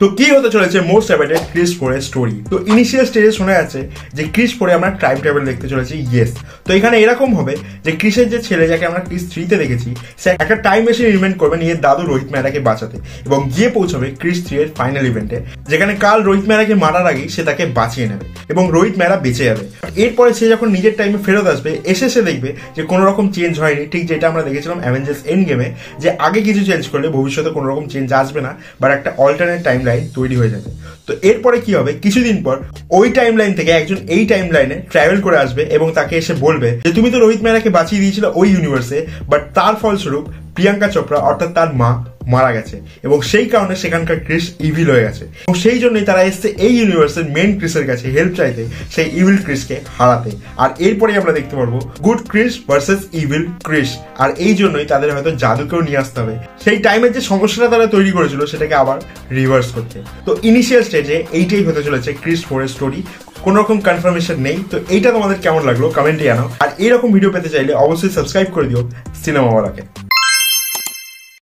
তো কি হতে চলেছে মোস্ট অ্যাভয়েডেড ক্রিস 4 এর স্টোরি। তো ইনিশিয়াল স্টেজে শোনা যাচ্ছে যে ক্রিস 4 আমরা টাইম ট্রাভেল দেখতে চলেছি। ইয়েস, তো এখানে এরকম হবে যে ক্রিসের যে ছেলে যাকে আমরা ক্রিস 3 তে দেখেছি সে একটা টাইম মেশিন ইনভেন্ট করবে নিজের দাদু রোহিত মেহরাকে বাঁচাতে এবং গিয়ে পৌঁছবে ক্রিস 3 এর ফাইনাল ইভেন্টে, যেখানে কাল রোহিত মেহরাকে মারার আগেই সে তাকে বাঁচিয়ে নেবে এবং রোহিত মেহরা বেঁচে যাবে। এরপরে সে যখন নিজের টাইমে ফেরত আসবে এসে সে দেখবে যে কোনো রকম চেঞ্জ হয়নি, ঠিক যেটা আমরা দেখেছিলাম অ্যাভেঞ্জার্স এন্ড গেমে, যে আগে কিছু চেঞ্জ করলে ভবিষ্যতে কোনো রকম চেঞ্জ আসবে না, বাট একটা অল্টারনেট টাইম লাইন তৈরি হয়ে যাবে। তো এরপরে কি হবে, কিছুদিন পর ওই টাইম লাইন থেকে একজন এই টাইম লাইনে ট্রাভেল করে আসবে এবং তাকে এসে বলবে যে তুমি তো রোহিত মেহরাকে বাঁচিয়ে দিয়েছিলে ওই ইউনিভার্সে, বাট তার ফলস্বরূপ প্রিয়াঙ্কা চোপড়া অর্থাৎ তার মা মারা গেছে এবং সেই কারণে সেখানকার ক্রিস ইভিল হয়ে গেছে এবং সেই জন্যই তারা এসছে এই ইউনিভার্সের মেন ক্রিসের কাছে হেল্প চাইতে, সেই ইভিল ক্রিসকে হারাতে। আর এরপরেই আমরা দেখতে পারবো good Chris versus evil Chris, আর এই জন্যই তাদের হয়তো জাদুকেও নিয়ে আসতে হবে সেই টাইমের যে সমস্যাটা তারা তৈরি করেছিল সেটাকে আবার রিভার্স করতে। তো ইনিশিয়াল স্টেজে এইটাই হতে চলেছে ক্রিস 4 এর স্টোরি, কোন রকম কনফার্মেশন নেই। তো এইটা তোমাদের কেমন লাগলো কমেন্টে জানাও, আর এইরকম ভিডিও পেতে চাইলে অবশ্যই সাবস্ক্রাইব করে দিও সিনেমাওয়ালাকে।